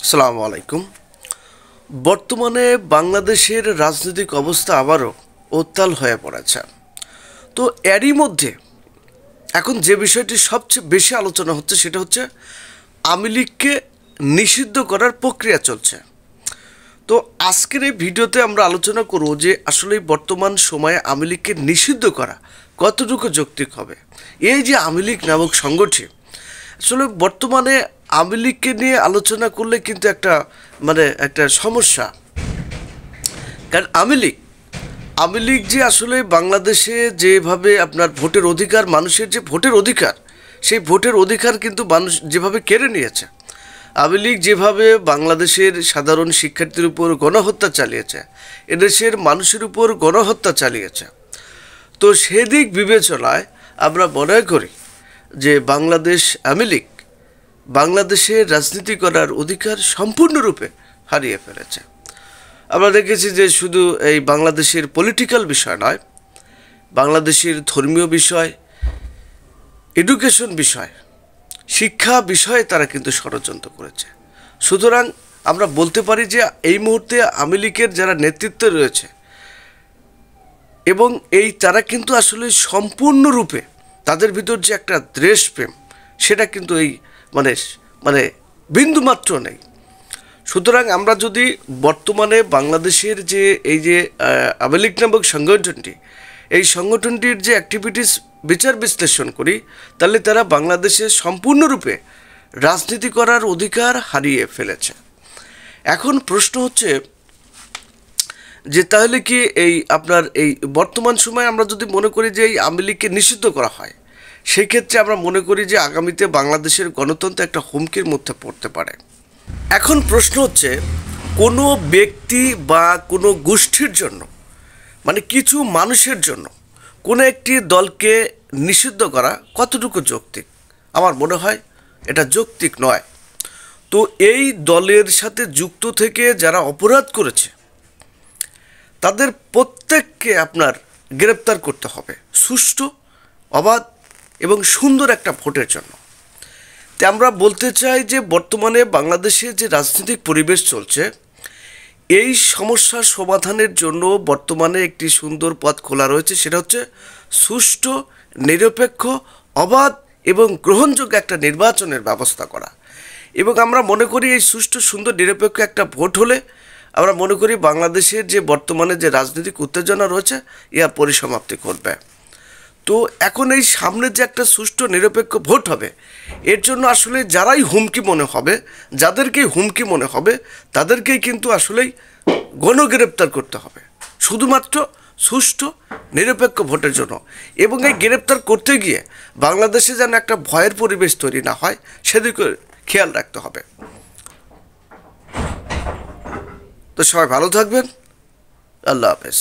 আসসালামু আলাইকুম। বর্তমানে বাংলাদেশের রাজনৈতিক অবস্থা আবারও উত্তাল হয়ে পড়েছে। তো এরই মধ্যে এখন যে বিষয়টি সবচেয়ে বেশি আলোচনা হচ্ছে সেটা হচ্ছে আওয়ামী লীগকে নিষিদ্ধ করার প্রক্রিয়া চলছে। তো আজকের এই ভিডিওতে আমরা আলোচনা করব যে আসলে বর্তমান সময়ে আওয়ামী লীগকে নিষিদ্ধ করা কতটুকু যৌক্তিক হবে। এই যে আওয়ামী লীগ নামক সংগঠন, আসলে বর্তমানে আওয়ামী লীগকে নিয়ে আলোচনা করলে কিন্তু একটা সমস্যা। কারণ আওয়ামী লীগ যে আসলে বাংলাদেশে যেভাবে আপনার ভোটের অধিকার, মানুষের যে ভোটের অধিকার, সেই ভোটের অধিকার কিন্তু মানুষ যেভাবে কেড়ে নিয়েছে, আওয়ামী লীগ যেভাবে বাংলাদেশের সাধারণ শিক্ষার্থীর উপর গণহত্যা চালিয়েছে, এদেশের মানুষের উপর গণহত্যা চালিয়েছে, তো সেদিক বিবেচনায় আমরা মনে করি যে বাংলাদেশ আওয়ামী লীগ বাংলাদেশের রাজনীতি করার অধিকার সম্পূর্ণরূপে হারিয়ে ফেলেছে। আমরা দেখেছি যে শুধু এই বাংলাদেশের পলিটিক্যাল বিষয় নয়, বাংলাদেশের ধর্মীয় বিষয়, এডুকেশন বিষয়, শিক্ষা বিষয়ে তারা কিন্তু ষড়যন্ত্র করেছে। সুতরাং আমরা বলতে পারি যে এই মুহূর্তে আওয়ামী লীগের যারা নেতৃত্বে রয়েছে এবং তারা কিন্তু আসলে সম্পূর্ণরূপে তাদের ভিতর যে একটা দেশপ্রেম, সেটা কিন্তু মানে বিন্দুমাত্র নেই। সুতরাং আমরা যদি বর্তমানে বাংলাদেশের যে আওয়ামী লীগ নামক সংগঠনটি, এই সংগঠনটির যে অ্যাক্টিভিটিস বিচার বিশ্লেষণ করি, তাহলে তারা বাংলাদেশে সম্পূর্ণরূপে রাজনীতি করার অধিকার হারিয়ে ফেলেছে। এখন প্রশ্ন হচ্ছে যে তাহলে কি এই বর্তমান সময়ে আমরা যদি মনে করি যে এই আওয়ামী লীগকে নিষিদ্ধ করা হয়, সেই ক্ষেত্রে আমরা মনে করি যে আগামীতে বাংলাদেশের গণতন্ত্র একটা হুমকির মধ্যে পড়তে পারে। এখন প্রশ্ন হচ্ছে কোনো ব্যক্তি বা কোনো গোষ্ঠীর জন্য, মানে কিছু মানুষের জন্য কোনো একটি দলকে নিষিদ্ধ করা কতটুকু যৌক্তিক? আমার মনে হয় এটা যৌক্তিক নয়। তো এই দলের সাথে যুক্ত থেকে যারা অপরাধ করেছে তাদের প্রত্যেককে আপনার গ্রেপ্তার করতে হবে সুষ্ঠু, অবাধ এবং সুন্দর একটা ভোটের জন্য। তাই আমরা বলতে চাই যে বর্তমানে বাংলাদেশে যে রাজনৈতিক পরিবেশ চলছে, এই সমস্যার সমাধানের জন্য বর্তমানে একটি সুন্দর পথ খোলা রয়েছে, সেটা হচ্ছে সুষ্ঠু, নিরপেক্ষ, অবাধ এবং গ্রহণযোগ্য একটা নির্বাচনের ব্যবস্থা করা। এবং আমরা মনে করি এই সুষ্ঠু, সুন্দর, নিরপেক্ষ একটা ভোট হলে আমরা মনে করি বাংলাদেশের যে বর্তমানে যে রাজনৈতিক উত্তেজনা রয়েছে, ইয়া পরিসমাপ্তি ঘটবে। তো এখন এই সামনে যে একটা সুষ্ঠু নিরপেক্ষ ভোট হবে, এর জন্য আসলে যারাই হুমকি মনে হবে, যাদেরকেই হুমকি মনে হবে, তাদেরকেই কিন্তু আসলেই গণগ্রেপ্তার করতে হবে শুধুমাত্র সুষ্ঠু নিরপেক্ষ ভোটের জন্য। এবং এই গ্রেপ্তার করতে গিয়ে বাংলাদেশে যেন একটা ভয়ের পরিবেশ তৈরি না হয়, সেদিকে খেয়াল রাখতে হবে। তো সবাই ভালো থাকবেন। আল্লাহ হাফেজ।